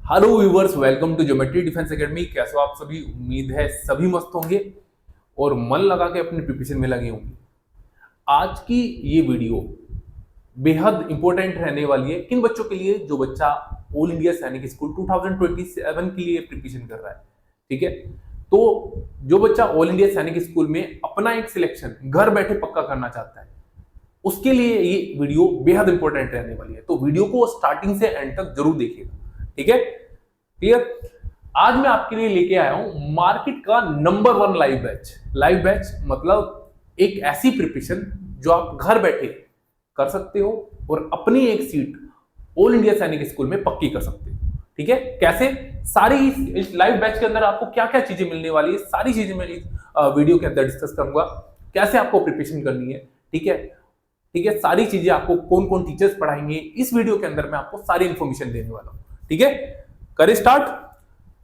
Hello viewers, welcome to Geometry Defence Academy. कैसे हो आप सभी? उम्मीद है सभी मस्त होंगे और मन लगा के अपने प्रिपरेशन में लगे होंगे। आज की ये वीडियो बेहद इंपॉर्टेंट रहने वाली है किन बच्चों के लिए? जो बच्चा ऑल इंडिया सैनिक स्कूल 2027 के लिए प्रिपरेशन कर रहा है। ठीक है, तो जो बच्चा ऑल इंडिया सैनिक स्कूल में अपना एक सिलेक्शन घर बैठे पक्का करना चाहता है, उसके लिए ये वीडियो बेहद इंपॉर्टेंट रहने वाली है। तो वीडियो को स्टार्टिंग से एंड तक जरूर देखिएगा। ठीक है, क्लियर? आज मैं आपके लिए लेके आया हूं मार्केट का number 1 live batch. Live batch मतलब एक ऐसी प्रिपरेशन जो आप घर बैठे कर सकते हो और अपनी एक seat all India Sainik school में पक्की कर सकते हो। ठीक है, कैसे? सारी इस लाइव बैच के अंदर आपको क्या क्या चीजें मिलने वाली है, सारी चीजें मैं इस वीडियो के अंदर डिस्कस करूंगा। कैसे आपको प्रिपरेशन करनी है, ठीक है, ठीक है, सारी चीजें आपको कौन कौन टीचर्स पढ़ाएंगे इस वीडियो के अंदर मैं आपको सारी इंफॉर्मेशन देने वाला हूं। ठीक है, करें स्टार्ट।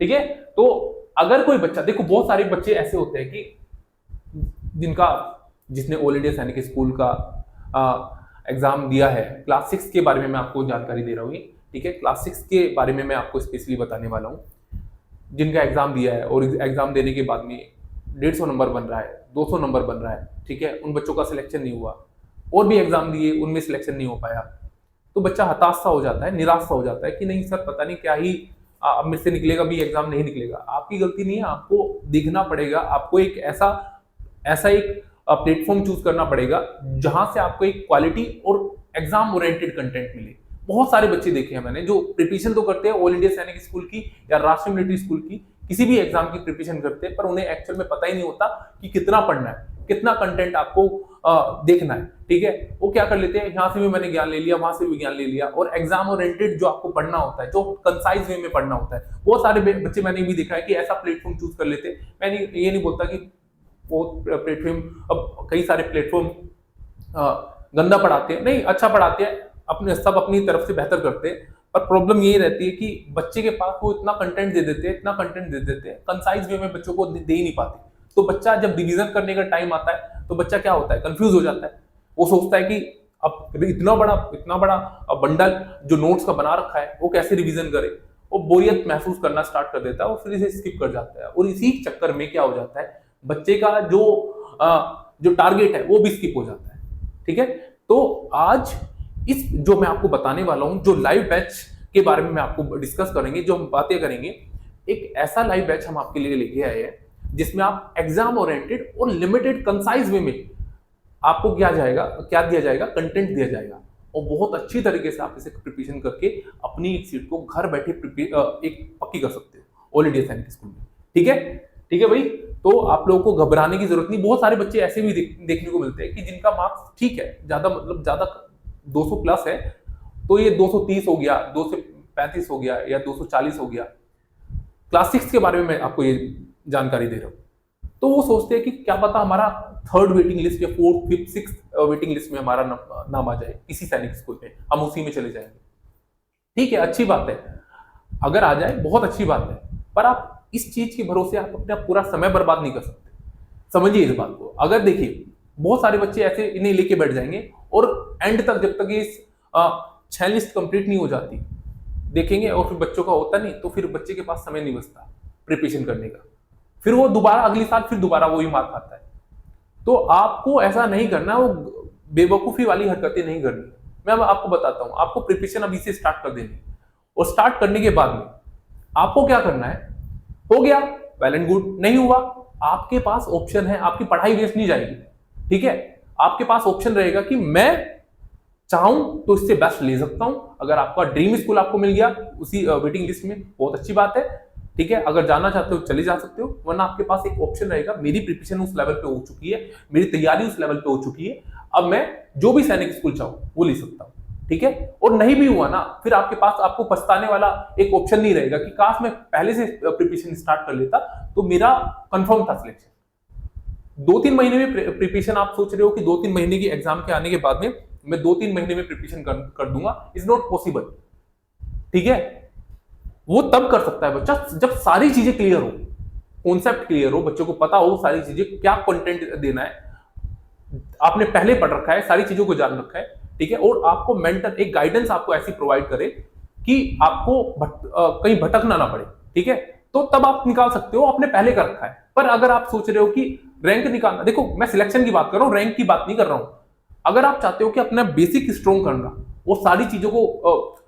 ठीक है, तो अगर कोई बच्चा, देखो बहुत सारे बच्चे ऐसे होते हैं कि जिसने ऑल इंडिया सैनिक स्कूल का एग्जाम दिया है। क्लास 6 के बारे में मैं आपको जानकारी दे रहा हूँ। ठीक है, क्लास 6 के बारे में मैं आपको स्पेशली बताने वाला हूँ। जिनका एग्जाम दिया है और एग्जाम देने के बाद में 150 नंबर बन रहा है, 200 नंबर बन रहा है, ठीक है, उन बच्चों का सिलेक्शन नहीं हुआ। और भी एग्जाम दिए, उनमें सिलेक्शन नहीं हो पाया, तो बच्चा हताश सा हो जाता है, निराश सा हो जाता है कि नहीं सर, पता नहीं क्या ही अब मेरे से निकलेगा भी, एग्जाम नहीं निकलेगा। आपकी गलती नहीं है, आपको देखना पड़ेगा। आपको एक ऐसा ऐसा एक प्लेटफॉर्म चूज करना पड़ेगा जहां से आपको एक क्वालिटी और एग्जाम ओरिएंटेड कंटेंट मिले। बहुत सारे बच्चे देखे हैं मैंने जो प्रिपरेशन तो करते हैं ऑल इंडिया सैनिक स्कूल की या राष्ट्रीय मिलिट्री स्कूल की, किसी भी एग्जाम की प्रिपरेशन करते हैं, पर उन्हें एक्चुअल में पता ही नहीं होता कि कितना पढ़ना है, कितना कंटेंट आपको देखना है। ठीक है, वो क्या कर लेते हैं, यहाँ से भी मैंने ज्ञान ले लिया, वहां से भी ज्ञान ले लिया, और एग्जाम ओरिएंटेड जो आपको पढ़ना होता है, जो कंसाइज वे में पढ़ना होता है, बहुत सारे बच्चे मैंने भी देखा है कि ऐसा प्लेटफॉर्म चूज कर लेते हैं। मैंने ये नहीं बोलता कि वो प्लेटफॉर्म, अब कई सारे प्लेटफॉर्म गंदा पढ़ाते हैं, नहीं, अच्छा पढ़ाते हैं, अपने सब अपनी तरफ से बेहतर करते हैं, पर प्रॉब्लम यही रहती है कि बच्चे के पास वो इतना कंटेंट दे देते हैं, इतना कंटेंट दे देते हैं, कंसाइज वे में बच्चों को दे ही नहीं पाते। तो बच्चा जब रिवीजन करने का टाइम आता है तो बच्चा क्या होता है, कंफ्यूज हो जाता है। वो सोचता है कि अब इतना बड़ा बंडल जो नोट्स का बना रखा है वो कैसे रिवीजन करे। वो बोरियत महसूस करना स्टार्ट कर देता है, वो फिर इसे स्किप कर जाता है, और इसी चक्कर में क्या हो जाता है, बच्चे का जो टारगेट है वो भी स्किप हो जाता है। ठीक है, तो आज इस जो मैं आपको बताने वाला हूं, जो लाइव बैच के बारे में मैं आपको डिस्कस करेंगे, जो हम बातें करेंगे, एक ऐसा लाइव बैच हम आपके लिए लेके आए हैं जिसमें आप एग्जाम ओरिएंटेड और लिमिटेड कंसाइज वे में आपको क्या दिया जाएगा, कंटेंट दिया जाएगा, और बहुत अच्छी तरीके से आप इसे प्रिपरेशन करके अपनी एक सीट को घर बैठे एक पक्की कर सकते हो ऑल इंडिया सैनिक स्कूल में। ठीक है, ठीक है भाई, तो आप लोगों को घबराने की जरूरत नहीं। बहुत सारे बच्चे ऐसे भी देखने को मिलते हैं कि जिनका मार्क्स ठीक है, ज्यादा 200 प्लस है, तो ये 230 हो गया, 235 हो गया, या 240 हो गया। क्लास 6 के बारे में मैं आपको ये जानकारी दे रहा हूं। तो वो सोचते हैं कि क्या पता हमारा 3rd वेटिंग लिस्ट या 4th 5th 6th waiting list में हमारा नाम आ जाए किसी सैनिक स्कूल में, हम उसी में चले जाएंगे। ठीक है, अच्छी बात है, अगर आ जाए बहुत अच्छी बात है, पर आप इस चीज के भरोसे आप अपना पूरा समय बर्बाद नहीं कर सकते। समझिए इस बात को। अगर देखिए, बहुत सारे बच्चे ऐसे इन्हें लेके बैठ जाएंगे और एंड तक, जब तक ये 6 लिस्ट कंप्लीट नहीं हो जाती, देखेंगे, और फिर बच्चों का होता नहीं, तो फिर बच्चे के पास समय नहीं बचता प्रिपरेशन करने का, फिर वो दोबारा अगली साल फिर दोबारा वही मार खाता है। तो आपको ऐसा नहीं करना, वो बेवकूफी वाली हरकतें नहीं करनी। मैं अब आपको बताता हूं, आपको प्रिपरेशन अभी से स्टार्ट कर देनी, और स्टार्ट करने के बाद में आपको क्या करना है, हो गया वेल एंड गुड, नहीं हुआ, आपके पास ऑप्शन है, आपकी पढ़ाई वेस्ट नहीं जाएगी। ठीक है, आपके पास ऑप्शन रहेगा कि मैं चाहूं तो इससे बेस्ट ले सकता हूं। अगर आपका ड्रीम स्कूल आपको मिल गया उसी वेटिंग लिस्ट में, बहुत अच्छी बात है। ठीक है, अगर जाना चाहते हो चले जा सकते हो, वरना आपके पास एक ऑप्शन रहेगा, मेरी प्रिपरेशन उस लेवल पे हो चुकी है, मेरी तैयारी उस लेवल पे हो चुकी है, अब मैं जो भी सैनिक स्कूल चाहूं वो ले सकता हूं। ठीक है, और नहीं भी हुआ ना, फिर आपके पास आपको पछताने वाला एक ऑप्शन नहीं रहेगा कि काश मैं पहले से प्रिपरेशन स्टार्ट कर लेता तो मेरा कंफर्म था सिलेक्शन। 2-3 महीने में प्रिपरेशन, आप सोच रहे हो कि 2-3 महीने की एग्जाम के आने के बाद में मैं 2-3 महीने में प्रिपरेशन कर दूंगा, इज नॉट पॉसिबल। ठीक है, वो तब कर सकता है बच्चा जब सारी चीजें क्लियर हो, कॉन्सेप्ट क्लियर हो, बच्चों को पता हो सारी चीजें, क्या कंटेंट देना है, आपने पहले पढ़ रखा है, सारी चीजों को जान रखा है। ठीक है, और आपको मेंटर एक गाइडेंस आपको ऐसी प्रोवाइड करे कि आपको कहीं भटकना ना पड़े, ठीक है, तो तब आप निकाल सकते हो, आपने पहले कर रखा है। पर अगर आप सोच रहे हो कि रैंक निकालना, देखो मैं सिलेक्शन की बात कर रहा हूं, रैंक की बात नहीं कर रहा हूं। अगर आप चाहते हो कि अपना बेसिक स्ट्रॉन्ग करना, वो सारी चीजों को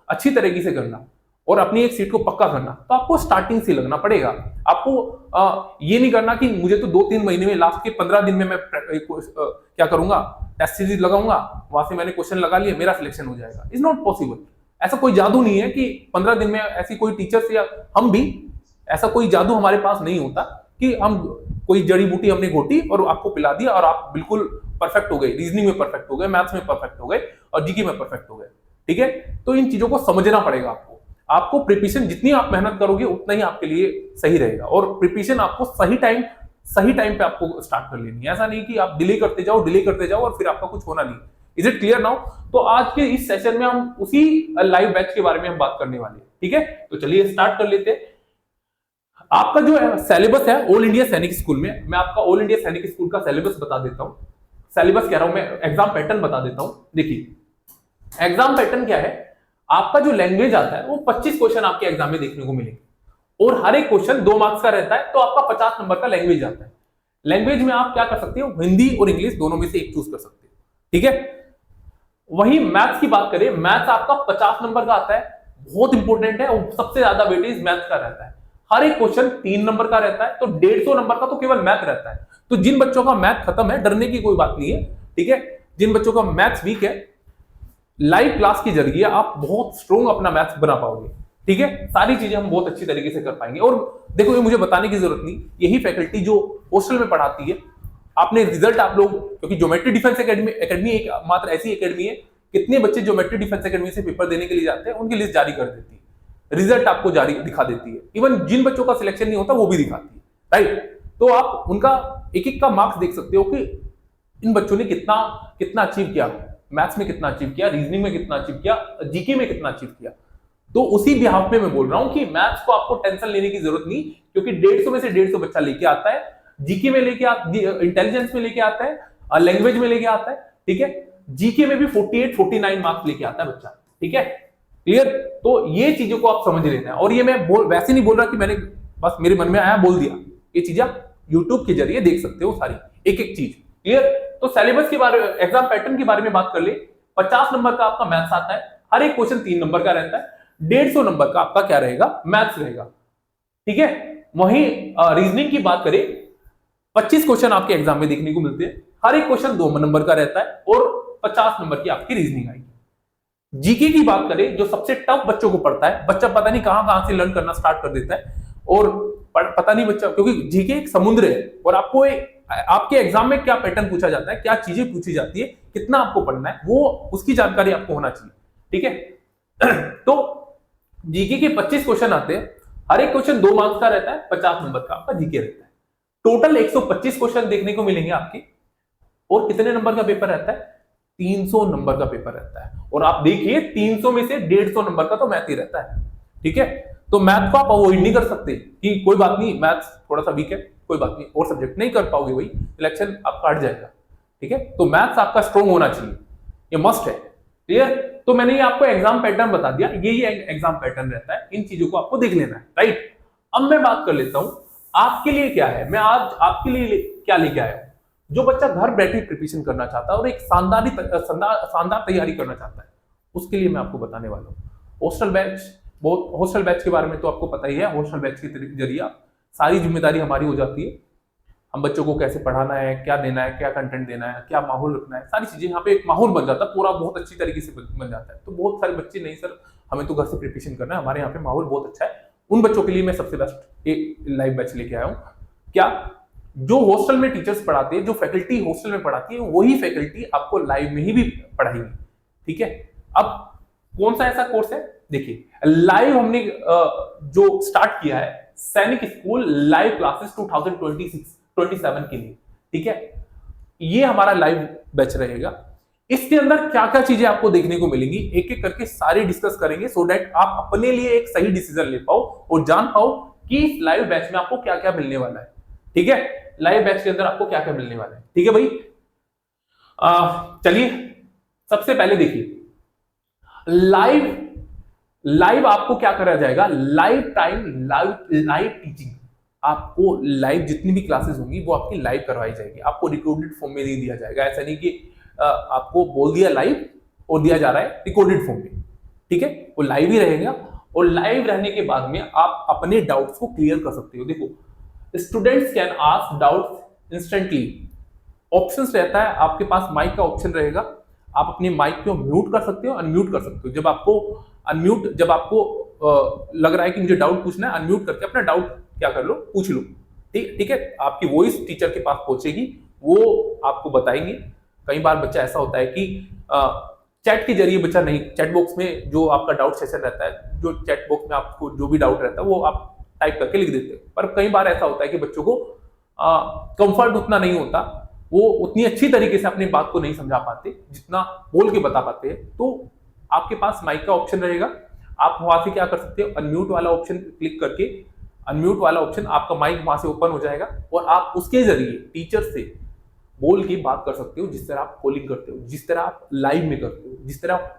अच्छी तरीके से करना और अपनी एक सीट को पक्का करना, तो आपको स्टार्टिंग से लगना पड़ेगा। आपको ये नहीं करना कि मुझे तो 2-3 महीने में, लास्ट के 15 दिन में मैं क्या करूंगा, टेस्ट सीरीज लगाऊंगा, वहां से मैंने क्वेश्चन लगा लिए, मेरा सिलेक्शन हो जाएगा। Is not possible. ऐसा कोई जादू नहीं है कि 15 दिन में, ऐसी कोई टीचर्स या हम भी, ऐसा कोई जादू हमारे पास नहीं होता कि हम कोई जड़ी बूटी हमने घोटी और आपको पिला दिया और आप बिल्कुल परफेक्ट हो गए, रीजनिंग में परफेक्ट हो गए, मैथ्स में परफेक्ट हो गए और जीके में परफेक्ट हो गए, ठीक है। तो इन चीजों को समझना पड़ेगा आपको प्रिपरेशन जितनी आप मेहनत करोगे उतना ही आपके लिए सही रहेगा। और प्रिपरेशन आपको सही टाइम पे आपको स्टार्ट कर लेनी है। ऐसा नहीं कि आप डिले करते जाओ और फिर आपका कुछ होना नहीं। Is it clear now? तो आज के इस सेशन में हम उसी लाइव बैच के बारे में हम बात करने वाले हैं, ठीक है। तो चलिए स्टार्ट कर लेते हैं। आपका जो सिलेबस है ऑल इंडिया सैनिक स्कूल में, मैं आपका ऑल इंडिया सैनिक स्कूल का सिलेबस बता देता हूं। सिलेबस कह रहा हूं मैं, एग्जाम पैटर्न बता देता हूं। देखिए एग्जाम पैटर्न क्या है, आपका जो लैंग्वेज आता है वो 25 क्वेश्चन आपके एग्जाम में देखने को मिलेंगे और हर एक क्वेश्चन 2 मार्क्स का रहता है, तो आपका 50 नंबर का लैंग्वेज आता है। लैंग्वेज में आप क्या कर सकते हो, हिंदी और इंग्लिश दोनों में से एक चूज कर सकते हो, ठीक है। वही मैथ्स की बात करें, मैथ्स आपका 50 नंबर का आता है, बहुत इंपॉर्टेंट है और सबसे ज्यादा वेटेज मैथ्स का रहता है। हर एक क्वेश्चन 3 नंबर का रहता है, तो 150 नंबर का तो केवल मैथ रहता है। तो जिन बच्चों का मैथ खत्म है, डरने की कोई बात नहीं है, ठीक है। जिन बच्चों का मैथ्स वीक है, लाइव क्लास के जरिए आप बहुत स्ट्रॉन्ग अपना मैथ्स बना पाओगे, ठीक है। सारी चीजें हम बहुत अच्छी तरीके से कर पाएंगे। और देखो ये मुझे बताने की जरूरत नहीं, यही फैकल्टी जो हॉस्टल में पढ़ाती है, आपने रिजल्ट आप लोग, क्योंकि ज्योमेट्री डिफेंस एकेडमी एक मात्र ऐसी एकेडमी है, कितने बच्चे ज्योमेट्री डिफेंस एकेडमी से पेपर देने के लिए जाते हैं, उनकी लिस्ट जारी कर देती है, रिजल्ट आपको जारी दिखा देती है। इवन जिन बच्चों का सिलेक्शन नहीं होता वो भी दिखाती है, राइट। तो आप उनका एक एक का मार्क्स देख सकते हो कि इन बच्चों ने कितना कितना अचीव किया, मैथ्स में कितना अचीव किया, रीजनिंग में कितना अचीव किया, जीके में कितना अचीव किया। तो उसी बिहाफ पे मैं बोल रहा हूं कि मैथ्स को आपको टेंशन लेने की जरूरत नहीं, क्योंकि 150 में से 150 बच्चा लेके आता है, जीके में लेके इंटेलिजेंस में लेके आता है, लैंग्वेज में लेके आता है, ठीक है। जीके में भी 48-49 मार्क्स लेके आता है बच्चा, ठीक है, क्लियर। तो ये चीजों को आप समझ लेना है। और ये मैं वैसे नहीं बोल रहा कि मैंने बस मेरे मन में आया बोल दिया, ये चीजें आप यूट्यूब के जरिए देख सकते हो सारी, एक एक चीज, क्लियर। तो सिलेबस के बारे में, एग्जाम पैटर्न के बारे में बात कर ले। 50 नंबर का आपका मैथ्स आता है, हर एक क्वेश्चन 3 नंबर का रहता है, 150 नंबर का आपका क्या रहेगा, मैथ्स रहेगा, ठीक है। वहीं रीजनिंग की बात करें, 25 क्वेश्चन आपके एग्जाम में देखने को मिलते हैं, हर एक क्वेश्चन 2 नंबर का रहता है और 50 नंबर की आपकी रीजनिंग आएगी। जीके की बात करें, जो सबसे टफ बच्चों को पड़ता है, बच्चा पता नहीं कहां से लर्न करना स्टार्ट कर देता है और पता नहीं बच्चा, क्योंकि जीके एक समुद्र है और आपको आपके एग्जाम में क्या पैटर्न पूछा जाता है, क्या चीजें पूछी जाती है, कितना आपको पढ़ना है, वो उसकी जानकारी आपको होना चाहिए, ठीक है। तो जीके के 25 क्वेश्चन आते हैं, हर एक क्वेश्चन 2 मार्क्स का रहता है, 50 नंबर का आपका जीके रहता है। टोटल 125 क्वेश्चन देखने को मिलेंगे आपके, और कितने नंबर का पेपर रहता है, 300 नंबर का पेपर रहता है। और आप देखिए 300 में से 150 नंबर का तो मैथ ही रहता है, ठीक है। तो मैथ को आप अवॉइड नहीं कर सकते कि कोई बात नहीं मैथ्स थोड़ा सा वीक है, कोई बात नहीं, और सब्जेक्ट नहीं कर पाओगे, वही सिलेक्शन आपका हट जाएगा, ठीक है। तो मैथ्स आपका स्ट्रॉन्ग होना चाहिए, ये मस्ट है, क्लियर। तो मैंने ये आपको एग्जाम पैटर्न बता दिया, यही एग्जाम पैटर्न रहता है, इन चीजों को आपको देख लेना है, राइट। अब मैं बात कर लेता हूं आपके लिए क्या है, मैं आज आपके लिए क्या लेके आया हूं। जो बच्चा घर बैठे प्रिपरेशन करना चाहता है और एक शानदार तैयारी करना चाहता है, उसके लिए मैं आपको बताने वाला हूँ हॉस्टल बैच के बारे में। तो आपको पता ही है, हॉस्टल बैच के जरिए सारी जिम्मेदारी हमारी हो जाती है। हम बच्चों को कैसे पढ़ाना है, क्या देना है, क्या कंटेंट देना है, क्या माहौल रखना है, सारी चीजें यहाँ पे एक माहौल बन जाता है, पूरा बहुत अच्छी तरीके से बन जाता है। तो बहुत सारे बच्चे नहीं सर हमें तो घर से प्रिपरेशन करना है, हमारे यहाँ पे माहौल बहुत अच्छा है, उन बच्चों के लिए मैं सबसे बेस्ट एक लाइव बैच लेके आया हूँ। क्या जो हॉस्टल में टीचर्स पढ़ाते हैं, जो फैकल्टी हॉस्टल में पढ़ाती है, वही फैकल्टी आपको लाइव में ही भी पढ़ाएंगे, ठीक है। अब कौन सा ऐसा कोर्स है, देखिए लाइव हमने जो स्टार्ट किया है सैनिक स्कूल लाइव क्लासेस 2026-27 के लिए, ठीक है। ये हमारा लाइव बैच रहेगा। इसके अंदर क्या क्या चीजें आपको देखने को मिलेंगी, एक एक करके सारी डिस्कस करेंगे, सो दैट आप अपने लिए एक सही डिसीजन ले पाओ और जान पाओ कि इस लाइव बैच में आपको क्या क्या मिलने वाला है, ठीक है। लाइव बैच के अंदर आपको क्या क्या मिलने वाला है, ठीक है भाई। चलिए सबसे पहले देखिए लाइव आपको क्या करा जाएगा, लाइव टाइम लाइव टीचिंग, आपको लाइव जितनी भी क्लासेस होंगी वो आपकी लाइव करवाई जाएगी, आपको रिकॉर्डेड फॉर्म में नहीं दिया जाएगा। ऐसा नहीं कि आपको बोल दिया लाइव और दिया जा रहा है रिकॉर्डेड फॉर्म में, ठीक है, वो लाइव ही रहेगा। और लाइव रहने के बाद में आप अपने डाउट्स को क्लियर कर सकते हो। देखो, students can ask doubts instantly, options रहता है आपके पास, माइक का ऑप्शन रहेगा, आप अपने माइक को म्यूट कर सकते हो, अनम्यूट कर सकते हो। जब आपको लग रहा है कि मुझे डाउट पूछना है, अनम्यूट करके अपना डाउट क्या कर लो, पूछ लो, ठीक है। आपकी वॉइस टीचर के पास पहुंचेगी, वो आपको बताएंगे। कई बार बच्चा ऐसा होता है कि चैट के जरिए बच्चा नहीं, चैट बॉक्स में जो आपका डाउट सेशन रहता है, जो चैट बॉक्स में आपको जो भी डाउट रहता है वो आप टाइप करके लिख देते हो। पर कई बार ऐसा होता है कि बच्चों को कंफर्ट उतना नहीं होता, वो उतनी अच्छी तरीके से अपनी बात को नहीं समझा पाते जितना बोल के बता पाते हैं। तो आपके पास माइक का ऑप्शन रहेगा, आप वहां से क्या कर सकते हो, अनम्यूट वाला ऑप्शन क्लिक करके, अनम्यूट वाला ऑप्शन आपका माइक वहां से ओपन हो जाएगा और आप उसके जरिए टीचर से बोल के बात कर सकते हो, जिस तरह आप कॉलिंग करते हो, जिस तरह आप लाइव में करते हो, जिस तरह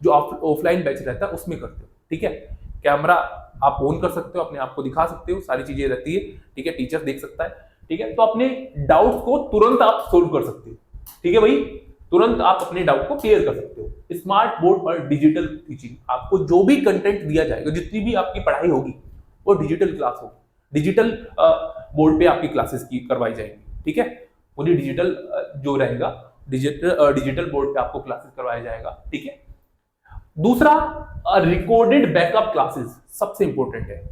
जो ऑफलाइन बैच रहता है उसमें करते हो, ठीक है। कैमरा आप ऑन कर सकते हो, अपने आप को दिखा सकते हो, सारी चीजें रहती है, ठीक है, टीचर देख सकता है, ठीक है। तो अपने डाउट्स को तुरंत आप सोल्व कर सकते हो, ठीक है भाई, तुरंत आप अपने डाउट को क्लियर कर सकते हो। स्मार्ट बोर्ड पर डिजिटल टीचिंग, आपको जो भी कंटेंट दिया जाएगा, जितनी भी आपकी पढ़ाई होगी वो डिजिटल क्लास होगी, डिजिटल बोर्ड पे आपकी क्लासेस की करवाई जाएंगी, ठीक है। पूरी डिजिटल जो रहेगा, डिजिटल बोर्ड पे आपको क्लासेस करवाया जाएगा, ठीक है। दूसरा, रिकॉर्डेड बैकअप क्लासेस सबसे इंपॉर्टेंट है।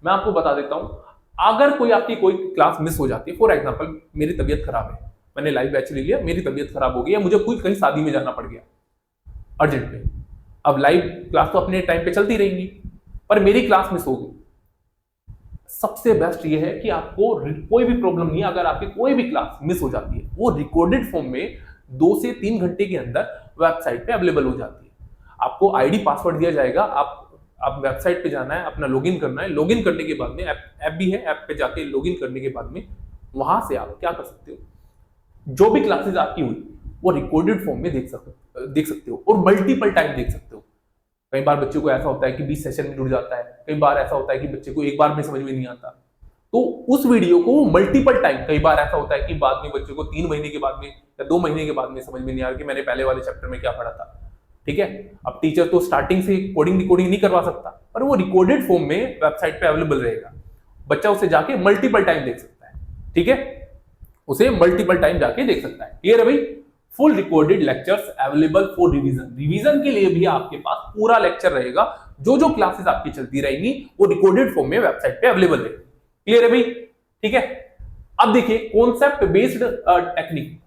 मैं आपको बता देता हूं, अगर कोई आपकी कोई क्लास मिस हो जाती है, फॉर एग्जांपल मेरी तबीयत खराब है, मैंने लाइव बैच ले लिया, मेरी तबीयत खराब हो गई है, मुझे कोई कहीं शादी में जाना पड़ गया अर्जेंट में, अब लाइव क्लास तो अपने टाइम पे चलती रहेंगी, पर मेरी क्लास मिस हो गई। सबसे बेस्ट ये है कि आपको कोई भी प्रॉब्लम नहीं है, अगर आपकी कोई भी क्लास मिस हो जाती है, वो रिकॉर्डेड फॉर्म में 2 से 3 घंटे के अंदर वेबसाइट पे अवेलेबल हो जाती है। आपको आईडी पासवर्ड दिया जाएगा, आप वेबसाइट पे जाना है, अपना लॉगिन करना है, लॉगिन करने के बाद में ऐप भी है, ऐप पे जाके लॉगिन करने के बाद में वहां से आप क्या कर सकते हो, जो भी क्लासेस आपकी हुई वो रिकॉर्डेड फॉर्म में देख सकते हो और मल्टीपल टाइम देख सकते हो। कई बार बच्चे को ऐसा होता है कि 20 सेशन में जुड़ जाता है, कई बार ऐसा होता है कि बच्चे को एक बार में समझ में नहीं आता, तो उस वीडियो को मल्टीपल टाइम, कई बार ऐसा होता है कि बाद में बच्चे को 3 महीने के बाद में या 2 महीने के बाद में समझ में नहीं आ रहा कि मैंने पहले वाले चैप्टर में क्या पढ़ा था, ठीक है। अब टीचर तो स्टार्टिंग से कोडिंग रिकॉर्डिंग नहीं करवा सकता, पर वो रिकॉर्डेड फॉर्म में वेबसाइट पे अवेलेबल रहेगा, बच्चा उसे जाके मल्टीपल टाइम देख सकता है, ठीक है, उसे मल्टीपल टाइम जाके देख सकता है। क्लियर है भाई? Full recorded lectures available for revision, revision के लिए भी आपके पास पूरा लेक्चर रहेगा, जो क्लासेस आपकी चलती रहेंगी वो रिकॉर्डेड फॉर्म में वेबसाइट पे अवेलेबल रहेगी। क्लियर है भाई? ठीक है। अब देखिए कॉन्सेप्ट बेस्ड टेक्निक,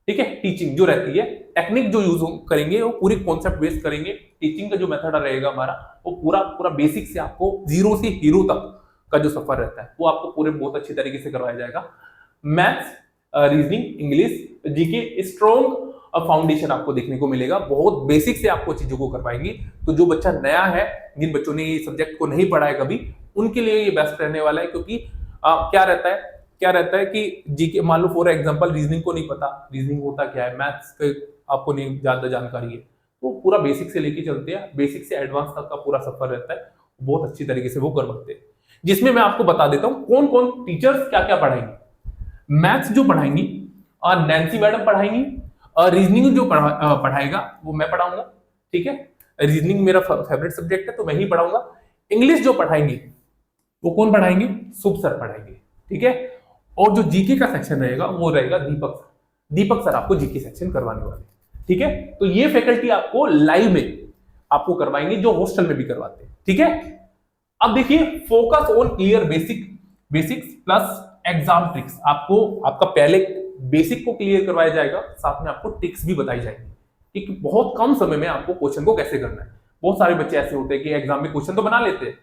ठीक है, टीचिंग जो रहती है, टेक्निक जो यूज करेंगे वो पूरी कॉन्सेप्ट बेस्ड करेंगे। टीचिंग का जो मेथड रहेगा हमारा, वो पूरा बेसिक से आपको जीरो से हीरो तक का जो सफर रहता है वो आपको पूरे बहुत अच्छी तरीके से करवाया जाएगा। Maths, reasoning, English, GK, strong foundation आपको देखने को मिलेगा, बहुत बेसिक से आपको चीजों को करवाएंगे। तो जो बच्चा नया है, जिन बच्चों ने ये सब्जेक्ट को नहीं पढ़ा है कभी, उनके लिए ये बेस्ट रहने वाला है, क्योंकि क्या रहता है कि जीके, मान लो फॉर एग्जांपल रीजनिंग को नहीं पता, रीजनिंग होता क्या है, मैथ्स के आपको नहीं ज्यादा जानकारी है, तो पूरा बेसिक से लेके चलते हैं, बेसिक से एडवांस तक का पूरा सफर रहता है, बहुत अच्छी तरीके से वो करवाते हैं। जिसमें मैं आपको बता देता हूं कौन कौन टीचर्स क्या क्या पढ़ाएंगे। मैथ्स जो पढ़ाएंगी नैन्सी मैडम पढ़ाएंगी, रीजनिंग जो पढ़ाएगा वो मैं पढ़ाऊंगा, ठीक है, रीजनिंग मेरा फेवरेट सब्जेक्ट है तो मैं ही पढ़ाऊंगा। इंग्लिश जो पढ़ाएंगे वो कौन पढ़ाएंगे, शुभ सर पढ़ाएंगे, ठीक है। और जो जीके का सेक्शन रहेगा वो रहेगा दीपक सर आपको जीके सेक्शन करवाने वाले, ठीक है। तो ये फैकल्टी आपको लाइव में आपको करवाएंगे, जो हॉस्टल में भी करवाते हैं, ठीक है। अब देखिए focus on clear basics plus exam tricks, आपको आपका पहले बेसिक को क्लियर करवाया जाएगा, साथ में आपको ट्रिक्स भी बताई जाएगी कि बहुत कम समय में आपको क्वेश्चन को कैसे करना है। बहुत सारे बच्चे ऐसे होते हैं कि एग्जाम में क्वेश्चन तो बना लेते हैं,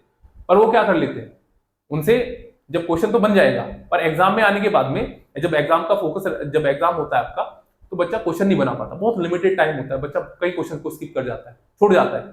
पर वो क्या कर लेते हैं, उनसे जब क्वेश्चन तो बन जाएगा, पर एग्जाम में आने के बाद में जब एग्जाम होता है आपका, तो बच्चा क्वेश्चन नहीं बना पाता, बहुत लिमिटेड टाइम होता है, बच्चा कई क्वेश्चन को स्किप कर जाता है, छोड़ जाता है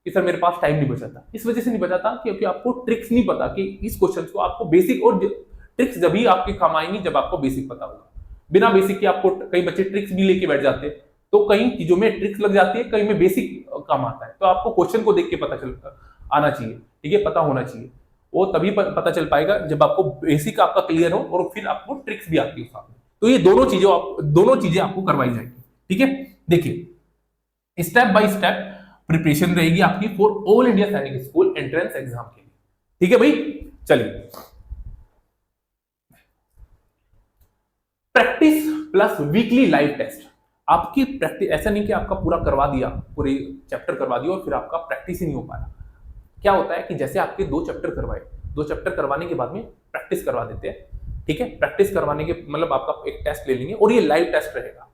कि सर मेरे पास टाइम नहीं बचाता। इस वजह से नहीं बचाता क्योंकि आपको ट्रिक्स नहीं पता कि इस क्वेश्चन को आपको बेसिक, और ट्रिक्स जब भी आपके काम आएंगी जब आपको बेसिक पता होगा। बिना बेसिक के आपको कई बच्चे ट्रिक्स भी लेके बैठ जाते हैं, तो कई चीजों में ट्रिक्स लग जाती है, कई में बेसिक काम आता है, तो आपको क्वेश्चन को देख के पता चलता आना चाहिए, ठीक है, पता होना चाहिए। वो तभी पता चल पाएगा जब आपको बेसिक आपका क्लियर हो और फिर आपको ट्रिक्स भी आती है साथ में। तो ये दोनों चीजें आपको करवाई जाएगी, ठीक है। देखिए स्टेप बाय स्टेप प्रिपरेशन रहेगी आपकी for all India Sainik school entrance exam के लिए, ठीक है भाई। चलिए practice plus weekly live test. आपकी प्रैक्टिस ऐसा नहीं कि आपका पूरा करवा दिया, पूरे चैप्टर करवा दिया और फिर आपका प्रैक्टिस ही नहीं हो पाया। क्या होता है कि जैसे आपके 2 चैप्टर करवाए, 2 चैप्टर करवाने के बाद में प्रैक्टिस करवा देते हैं, ठीक है। प्रैक्टिस करवाने के मतलब आपका एक टेस्ट ले लेंगे और ये लाइव टेस्ट रहेगा।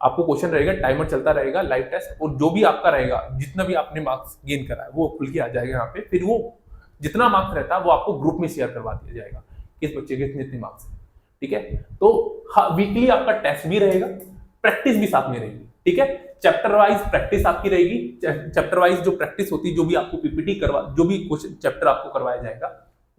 आपको क्वेश्चन रहेगा, टाइमर चलता रहेगा, लाइव टेस्ट, और जो भी आपका रहेगा, जितना भी आपने मार्क्स गेन करा है वो खुल के आ जाएगा यहाँ पे। फिर वो जितना मार्क्स रहता है वो आपको ग्रुप में शेयर करवा दिया जाएगा, किस बच्चे के इतने मार्क्स है, ठीक है। तो वीकली आपका टेस्ट भी रहेगा, प्रैक्टिस भी साथ में रहेगी, ठीक है। चैप्टर वाइज प्रैक्टिस आपकी रहेगी, चैप्टर वाइज जो प्रैक्टिस होती है, जो भी आपको पीपीटी करवा, जो भी क्वेश्चन चैप्टर आपको करवाया जाएगा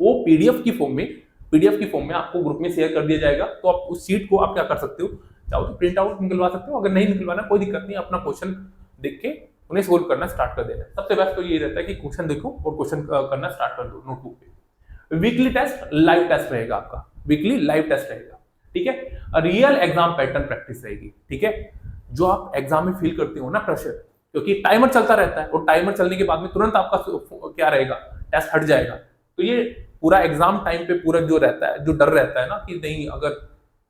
वो पीडीएफ की फॉर्म में आपको ग्रुप में शेयर कर दिया जाएगा। तो आप उस शीट को आप क्या कर सकते हो, चाहो तो प्रिंट आउट निकलवा सकते हो, अगर नहीं निकलवाना कोई दिक्कत नहीं, अपना क्वेश्चन देख के उन्हें सोल्व करना स्टार्ट कर देना। सबसे बेस्ट तो ये रहता है कि क्वेश्चन देखो और क्वेश्चन करना स्टार्ट कर दो नोटबुक पे। वीकली टेस्ट लाइव टेस्ट रहेगा आपका, वीकली लाइव टेस्ट रहेगा, ठीक है। रियल एग्जाम पैटर्न प्रैक्टिस रहेगी, ठीक है। जो आप एग्जाम में फील करते हो ना प्रेशर, क्योंकि टाइमर चलता रहता है और टाइमर चलने के बाद में तुरंत आपका क्या रहेगा, टेस्ट हट जाएगा। तो ये पूरा एग्जाम टाइम पे पूरा जो रहता है, जो डर रहता है ना कि नहीं, अगर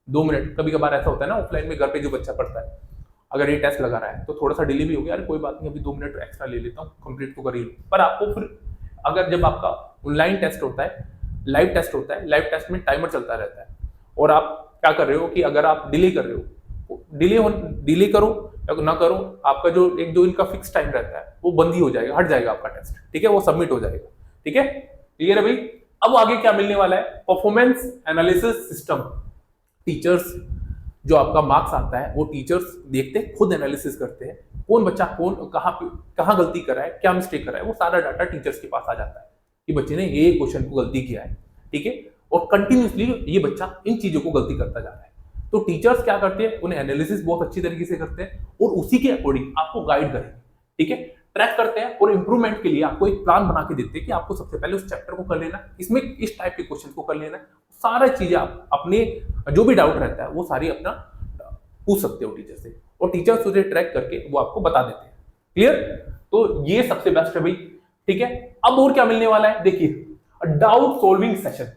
2 मिनट, कभी कभार ऐसा होता है ना ऑफलाइन में घर पे जो बच्चा पढ़ता है, अगर ये टेस्ट लगा रहा है तो थोड़ा सा डिले भी हो गया, अरे कोई बात नहीं, अभी 2 मिनट एक्स्ट्रा ले लेता हूँ, कंप्लीट तो कर ही लूँ। पर आपको फिर अगर जब आपका ऑनलाइन टेस्ट होता है, लाइव टेस्ट होता है, लाइव टेस्ट में टाइमर चलता रहता है और आप क्या कर रहे हो कि अगर आप डिले कर रहे हो, डिले करो या ना करो, आपका जो इनका फिक्स टाइम रहता है वो बंद ही हो जाएगा, हट जाएगा आपका टेस्ट, ठीक है, वो सबमिट हो जाएगा, ठीक है। क्लियर है भाई। अब आगे क्या मिलने वाला है, परफॉर्मेंस एनालिसिस सिस्टम। टीचर्स जो आपका मार्क्स आता है वो टीचर्स देखते हैं, खुद एनालिसिस करते हैं, कौन बच्चा कहाँ गलती कर रहा है, क्या मिस्टेक कर रहा है, वो सारा डाटा टीचर्स के पास आ जाता है कि बच्चे ने ये क्वेश्चन को गलती किया है, ठीक है। और कंटिन्यूसली ये बच्चा इन चीजों को गलती करता जा रहा है। तो टीचर्स क्या करते हैं, उन्हें एनालिसिस बहुत अच्छी तरीके से करते हैं और उसी के अकॉर्डिंग आपको गाइड करेंगे, ठीक है, ट्रैक करते हैं और इंप्रूवमेंट के लिए आपको एक प्लान बना के देते हैं कि आपको सबसे पहले उस चैप्टर को कर लेना, इसमें इस टाइप के क्वेश्चन को कर लेना, सारा चीजें आप अपने जो भी डाउट रहता है वो सारी अपना पूछ सकते हो टीचर से, और टीचर्स उसे ट्रैक करके वो आपको बता देते हैं। क्लियर। तो ये सबसे बेस्ट है भाई, ठीक है। अब और क्या मिलने वाला है, देखिए डाउट सोल्विंग सेशन।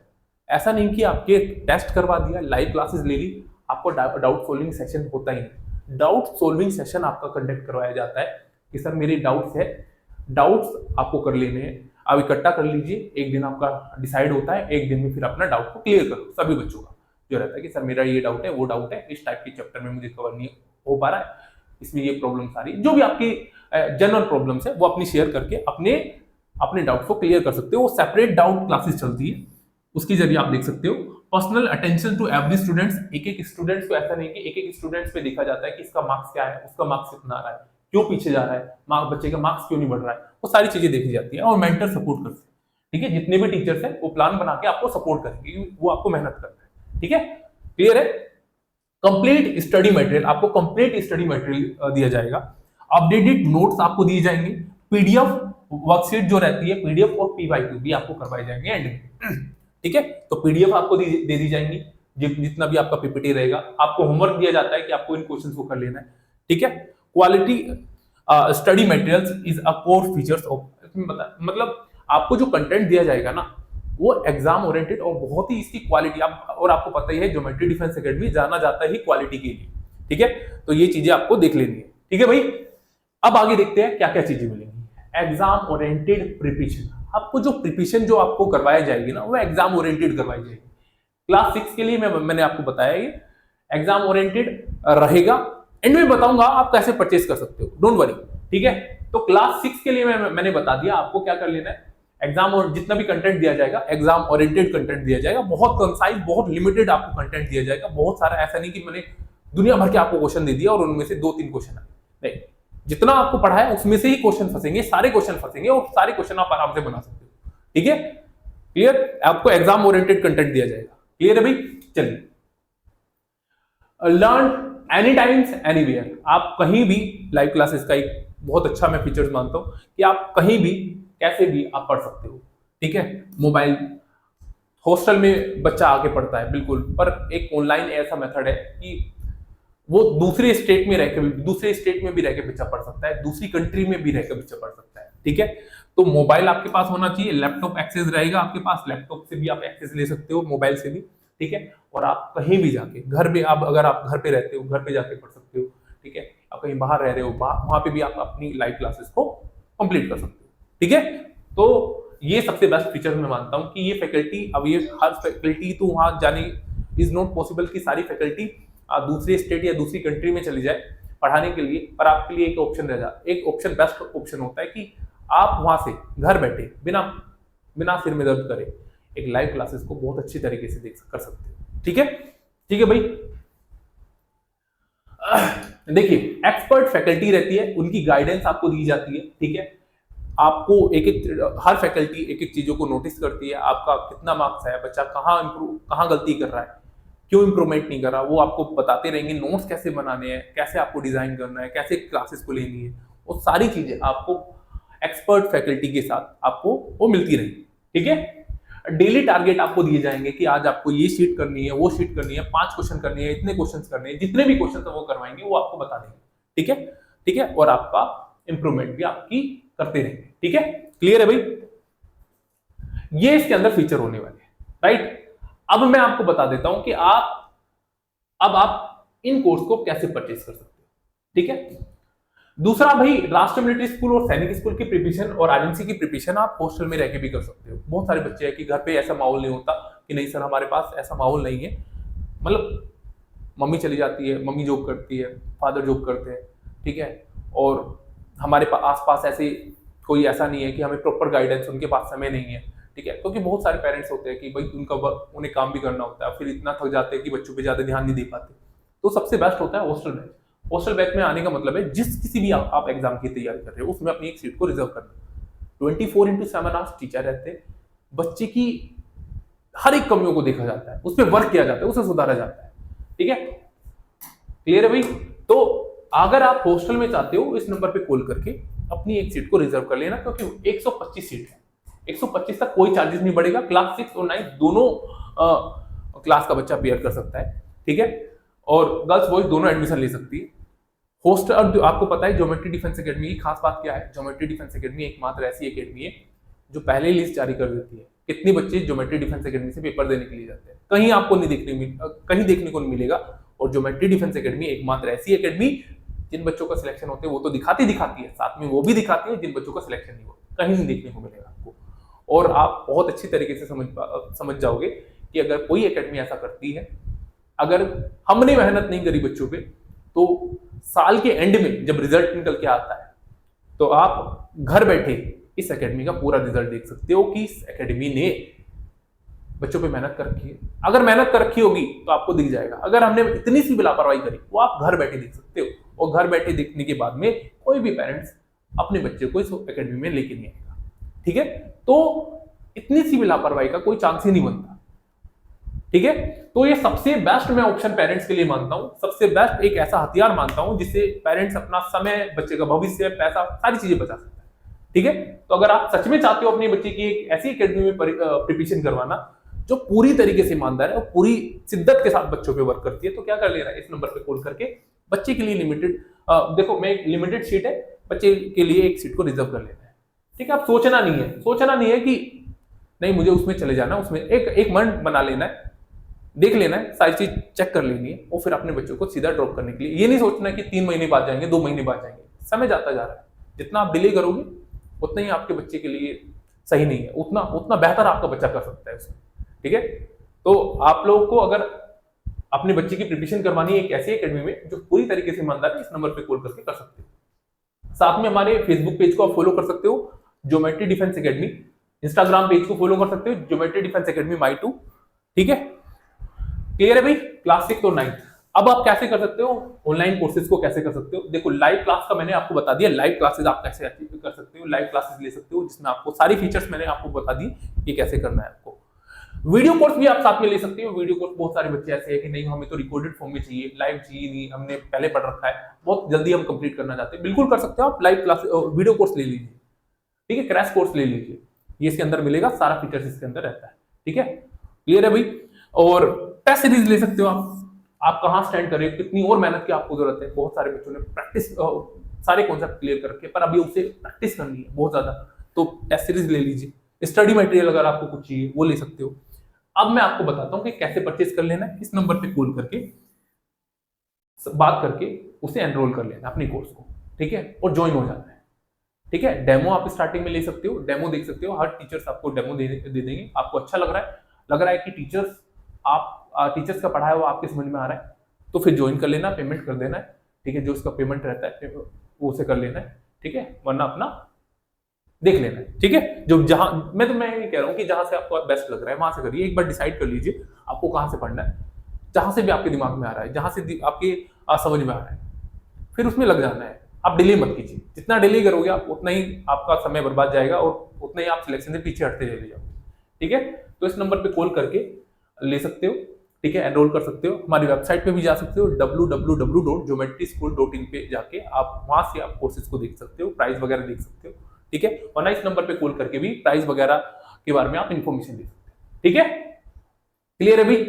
ऐसा नहीं कि आपके टेस्ट करवा दिया, लाइव क्लासेस ले ली, आपको डाउट सोल्विंग सेशन होता ही नहीं। डाउट सोल्विंग सेशन आपका कंडक्ट करवाया जाता है कि सर मेरे डाउट्स है, डाउट्स आपको कर लेने हैं, आप इकट्ठा कर लीजिए, एक दिन आपका डिसाइड होता है, एक दिन में फिर अपना डाउट को क्लियर करो। सभी बच्चों का जो रहता है कि सर मेरा ये डाउट है, वो डाउट है, इस टाइप के चैप्टर में मुझे कवर नहीं हो पा रहा है, इसमें ये प्रॉब्लम सारी, जो भी आपकी जनरल प्रॉब्लम्स है वो अपनी शेयर करके अपने डाउट को क्लियर कर सकते हो। वो सेपरेट डाउट क्लासेस चलती है, उसके जरिए आप देख सकते हो। Personal attention to every students, एक स्टूडेंट्स को ऐसा नहीं कि एक स्टूडेंट्स पे देखा जाता है कि इसका मार्क्स क्या है, उसका मार्क्स कितना आ रहा है, क्यों पीछे जा रहा है, बच्चे का मार्क्स क्यों नहीं बढ़ रहा है, वो सारी चीजें देखी जाती है। और मेंटर सपोर्ट करते हैं, ठीक है, जितने भी टीचर्स हैं वो प्लान बना के आपको सपोर्ट करेंगे, वो आपको मेहनत करते हैं, ठीक है। क्लियर है। कंप्लीट स्टडी मटेरियल, आपको कंप्लीट स्टडी मटेरियल दिया जाएगा, अपडेटेड नोट्स आपको दिए जाएंगे, पीडीएफ वर्कशीट जो रहती है, पीडीएफ और पीवाईक्यू भी आपको करवाए जाएंगे एंड में, ठीक है। तो पीडीएफ आपको दे दी जाएंगी, जितना भी आपका पीपीटी रहेगा, आपको होमवर्क दिया जाता है कि आपको इन क्वेश्चंस को कर लेना है, ठीक है। Quality study materials is a core features of, मतलब आपको जो कंटेंट दिया जाएगा ना वो एग्जाम ओरिएंटेड और बहुत ही इसकी क्वालिटी, और आपको पता ही है ज्योमेट्री डिफेंस एकेडमी जाना जाता है क्वालिटी के लिए, ठीक है। तो ये चीजें आपको देख लेनी है, ठीक है भाई। अब आगे देखते हैं क्या क्या चीजें मिलेंगी। एग्जाम ओरिएंटेड प्रिपरेशन, आपको जो प्रिपरेशन जो आपको करवाई जाएगी ना वो एग्जाम ओरिएंटेड करवाई जाएगी। क्लास 6 के लिए मैंने आपको बताया ये एग्जाम ओरिएंटेड रहेगा, एंड में बताऊंगा आप कैसे परचेस कर सकते हो, डोंट वरी, ठीक है। तो क्लास 6 के लिए मैंने बता दिया आपको क्या कर लेना है। एग्जाम और जितना भी कंटेंट दिया जाएगा एग्जाम ओरिएंटेड कंटेंट दिया जाएगा, बहुत कंसाइज, बहुत लिमिटेड आपको कंटेंट दिया जाएगा, बहुत सारा, ऐसा नहीं कि मैंने दुनिया भर के आपको क्वेश्चन दे दिया और उनमें से 2-3 क्वेश्चन आए, नहीं, जितना आपको पढ़ा है उसमें से ही क्वेश्चन फंसेंगे, सारे क्वेश्चन फंसेंगे और सारे क्वेश्चन आप आराम से बना सकते हो, ठीक है। क्लियर। आपको एग्जाम ओरिएंटेड कंटेंट दिया जाएगा, क्लियर है भाई। चलिए, लर्न एनी टाइम्स एनीवेयर, आप कहीं भी, लाइव क्लासेस का एक बहुत अच्छा मैं फीचर्स मानता हूं कि आप कहीं भी कैसे भी आप पढ़ सकते हो, ठीक है। मोबाइल हॉस्टल में बच्चा आके पढ़ता है बिल्कुल, पर एक ऑनलाइन ऐसा मेथड है कि वो दूसरे स्टेट में भी रह के बच्चा पढ़ सकता है, दूसरी कंट्री में भी रह के बच्चा पढ़ सकता है, ठीक है। तो मोबाइल आपके पास होना चाहिए, लैपटॉप एक्सेस रहेगा आपके पास, लैपटॉप से भी आप एक्सेस ले सकते हो, मोबाइल से भी, ठीक है। और आप कहीं भी जाके घर में, आप अगर आप घर पे रहते हो घर पे जाके पढ़ सकते हो, ठीक है। आप कहीं बाहर रह रहे हो वहां पे भी आप अपनी लाइव क्लासेस को कंप्लीट कर सकते हो, ठीक है। तो ये सबसे बेस्ट फीचर मैं मानता हूँ कि ये फैकल्टी, अब ये हर फैकल्टी तो वहां जाने इज नॉट पॉसिबल कि सारी फैकल्टी दूसरे स्टेट या दूसरी कंट्री में चली जाए पढ़ाने के लिए, पर आपके लिए एक ऑप्शन रह जाए, एक ऑप्शन बेस्ट ऑप्शन होता है कि आप वहां से घर बैठे बिना बिना सिर में दर्द करे एक लाइव क्लासेस को बहुत अच्छी तरीके से देख कर सकते हो, ठीक है। ठीक है भाई, देखिए एक्सपर्ट फैकल्टी रहती है, उनकी गाइडेंस आपको दी जाती है, ठीक है। आपको हर फैकल्टी एक एक चीजों को नोटिस करती है, आपका कितना मार्क्स है, बच्चा कहाँ गलती कर रहा है, क्यों इंप्रूवमेंट नहीं कर रहा, वो आपको बताते रहेंगे। नोट्स कैसे बनाने हैं, कैसे आपको डिजाइन करना है, कैसे क्लासेस को लेनी है, वो सारी चीजें आपको एक्सपर्ट फैकल्टी के साथ आपको वो मिलती रहेगी, ठीक है। डेली टारगेट आपको दिए जाएंगे कि आज आपको ये शीट करनी है, वो शीट करनी है, 5 क्वेश्चन करनी है, इतने क्वेश्चन करने हैं, जितने भी क्वेश्चन वो करवाएंगे वो आपको बता देंगे, ठीक है, ठीक है। और आपका इंप्रूवमेंट भी आपकी करते रहेंगे, ठीक है। क्लियर है भाई, ये इसके अंदर फीचर होने वाले हैं, राइट। अब मैं आपको बता देता हूं कि आप इन कोर्स को कैसे परचेज कर सकते हो, ठीक है। दूसरा भाई, राष्ट्रीय मिलिट्री स्कूल और सैनिक स्कूल की प्रिपरेशन और आरएमसी की प्रिपरेशन आप हॉस्टल में रह के भी कर सकते हो। बहुत सारे बच्चे हैं कि घर पे ऐसा माहौल नहीं होता कि नहीं सर हमारे पास ऐसा माहौल नहीं है, मतलब मम्मी चली जाती है, मम्मी जॉब करती है, फादर जॉब करते हैं, ठीक है, और हमारे आसपास ऐसे कोई ऐसा नहीं है कि हमें प्रॉपर गाइडेंस, उनके पास समय नहीं है, ठीक है। क्योंकि बहुत सारे पेरेंट्स होते हैं कि भाई उन्हें काम भी करना होता है, फिर इतना थक जाते हैं कि बच्चों पे ज्यादा ध्यान नहीं दे पाते। तो सबसे बेस्ट होता है हॉस्टल बैच। हॉस्टल बैच में आने का मतलब है जिस किसी भी आप एग्जाम की तैयारी कर रहे हो उसमें अपनी एक सीट को रिजर्व करना। 24/7 आवर्स टीचर रहते हैं, बच्चे की हर एक कमियों को देखा जाता है, उस पर वर्क किया जाता है, उसे सुधारा जाता है, ठीक है। क्लियर है भाई। तो अगर आप हॉस्टल में चाहते हो, इस नंबर पे कॉल करके अपनी एक सीट को रिजर्व कर लेना, क्योंकि 125 सीट है, 125 तक कोई चार्जेस नहीं बढ़ेगा। क्लास 6 और 9 दोनों क्लास का बच्चा पेयर कर सकता है, ठीक है। और गर्ल्स बॉयज दोनों एडमिशन ले सकती है। हॉस्टल, और आपको पता है ज्योमेट्री डिफेंस एकेडमी की खास बात क्या है, ज्योमेट्री डिफेंस एकेडमी एकमात्र ऐसी एकेडमी है जो पहले ही लिस्ट जारी कर देती है कितने बच्चे ज्योमेट्री डिफेंस एकेडमी से पेपर देने के लिए जाते हैं। कहीं आपको नहीं देखने को नहीं मिलेगा। और ज्योमेट्री डिफेंस एकेडमी एकमात्र ऐसी एकेडमी जिन बच्चों का सिलेक्शन होते हैं वो तो दिखाती है, साथ में वो भी दिखाती है जिन बच्चों का सिलेक्शन नहीं होता, कहीं नहीं देखने को मिलेगा आपको। और आप बहुत अच्छी तरीके से समझ जाओगे कि अगर कोई एकेडमी ऐसा करती है, अगर हमने मेहनत नहीं करी बच्चों पे, तो साल के एंड में जब रिजल्ट निकल के आता है तो आप घर बैठे इस एकेडमी का पूरा रिजल्ट देख सकते हो कि इस एकेडमी ने बच्चों पे मेहनत कर रखी है। अगर मेहनत कर रखी होगी तो आपको दिख जाएगा, अगर हमने इतनी सी भी लापरवाही करी वो आप घर बैठे देख सकते हो। और घर बैठे देखने के बाद में कोई भी पेरेंट्स अपने बच्चे को इस एकेडमी में लेके नहीं आएगा, ठीक है। तो इतनी सी भी लापरवाही का कोई चांस ही नहीं बनता, ठीक है। तो ये सबसे बेस्ट मैं ऑप्शन पेरेंट्स के लिए मानता हूं, सबसे बेस्ट एक ऐसा हथियार मानता हूं जिससे पेरेंट्स अपना समय, बच्चे का भविष्य, पैसा, सारी चीजें बचा सकता है, ठीक है। तो अगर आप सच में चाहते हो अपने बच्चे की एक ऐसी एकेडमी में प्रिपरेशन करवाना जो पूरी तरीके से ईमानदार है और पूरी शिद्दत के साथ बच्चों पे वर्क करती है, तो क्या कर लेना है, इस नंबर पे कॉल करके बच्चे के लिए देखो मैं एक लिमिटेड सीट है, बच्चे के लिए एक सीट को रिजर्व कर लेना है, ठीक है। आप सोचना नहीं है कि नहीं मुझे उसमें चले जाना, उसमें एक मन बना लेना है, देख लेना है, सारी चीज चेक कर लेनी है और फिर अपने बच्चों को सीधा ड्रॉप करने के लिए। ये नहीं सोचना कि 3 महीने बाद जाएंगे, 2 महीने बाद जाएंगे, समय जाता जा रहा है। जितना आप डिले करोगे उतना ही आपके बच्चे के लिए सही नहीं है, उतना बेहतर आपका बच्चा कर सकता है उसमें, ठीक है। तो आप लोगों को अगर अपने बच्चे की प्रिपरेशन करवानी है एक ऐसी एकेडमी में जो पूरी तरीके से ईमानदार है, इस नंबर पे कॉल करके कर सकते हो। साथ में हमारे फेसबुक पेज को आप फॉलो कर सकते हो, geometry Defence academy. Instagram page को फॉलो कर सकते हो, ज्योमेट्री डिफेंस एकेडमी my2, ठीक है। क्लियर है भाई, क्लास 6 और 9। अब आप कैसे कर सकते हो, ऑनलाइन कोर्सेज को कैसे कर सकते हो। देखो लाइव क्लास का मैंने आपको बता दिया, लाइव क्लासेस आप कैसे कर सकते हो, लाइव क्लासेस ले सकते हो जिसमें आपको सारी फीचर्स मैंने आपको बता दी कि कैसे करना है आपको। वीडियो कोर्स भी आप साथ में ले सकते हो। वीडियो कोर्स बहुत सारे बच्चे ऐसे हैं कि नहीं हमें तो रिकॉर्डेड फॉर्म में चाहिए, लाइव चाहिए नहीं, हमने पहले पढ़ रखा है, बहुत जल्दी हम कंप्लीट करना चाहते हैं, बिल्कुल कर सकते हो आप, लाइव क्लास वीडियो कोर्स ले लीजिए, ठीक है, क्रैश कोर्स ले लीजिए, ये इसके अंदर मिलेगा, सारा फीचर्स इसके अंदर रहता है। ठीक है, क्लियर है भाई। और टेस्ट सीरीज ले सकते हो आप कहां स्टैंड कर रहे हो, कितनी और मेहनत की आपको जरूरत है। बहुत सारे बच्चों ने प्रैक्टिस सारे कॉन्सेप्ट क्लियर कर रखे, पर अभी उसे प्रैक्टिस करनी है बहुत ज्यादा, तो टेस्ट सीरीज ले लीजिए। स्टडी मटेरियल अगर आपको कुछ चाहिए वो ले सकते हो। अब मैं आपको बताता हूं कि कैसे परचेज कर लेना है। इस नंबर पे कॉल करके बात करके उसे एनरोल कर लेना अपने कोर्स को, ठीक है, और ज्वाइन हो जाना है। ठीक है, डेमो आप स्टार्टिंग में ले सकते हो, डेमो देख सकते हो, हर टीचर्स आपको डेमो दे देंगे। आपको अच्छा लग रहा है कि टीचर्स का पढ़ाया हुआ आपके समझ में आ रहा है, तो फिर ज्वाइन कर लेना, पेमेंट कर देना है। ठीक है, जो उसका पेमेंट रहता है वो उसे कर लेना है। ठीक है, वरना अपना देख लेना है। ठीक है, जो जहां मैं ये कह रहा हूं कि जहां से आपको बेस्ट लग रहा है वहां से करिए। एक बार डिसाइड कर लीजिए आपको कहां से पढ़ना है, जहां से भी आपके दिमाग में आ रहा है, जहां से आपके समझ में आ रहा है, फिर उसमें लग जाना है। आप डिले मत कीजिए, जितना डिले करोगे आप उतना ही आपका समय बर्बाद जाएगा और उतना ही आप सिलेक्शन से पीछे हटते चले जाओगे। ठीक है, तो इस नंबर पे कॉल करके ले सकते हो। ठीक है, एनरोल कर सकते हो, हमारी वेबसाइट पे भी जा सकते हो www.geometryschool.in पे जाके आप वहां से आप कोर्सेज को देख सकते हो, प्राइस वगैरह देख सकते हो। ठीक है, वरना इस नंबर पे कॉल करके भी प्राइस वगैरह के बारे में आप इंफॉर्मेशन दे सकते हो। ठीक है, क्लियर है भाई।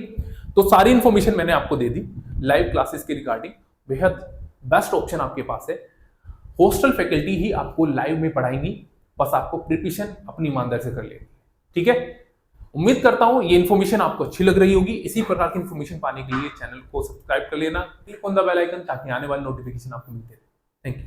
तो सारी इंफॉर्मेशन मैंने आपको दे दी लाइव क्लासेस के रिगार्डिंग। बेहद बेस्ट ऑप्शन आपके पास है। हॉस्टल फैकल्टी ही आपको लाइव में पढ़ाएंगी, बस आपको प्रिपरेशन अपनी ईमानदारी से कर लेनी। ठीक है, उम्मीद करता हूं ये इन्फॉर्मेशन आपको अच्छी लग रही होगी। इसी प्रकार की इन्फॉर्मेशन पाने के लिए चैनल को सब्सक्राइब कर लेना, click on the bell icon, ताकि आने वाले नोटिफिकेशन आपको मिलते रहे। Thank you.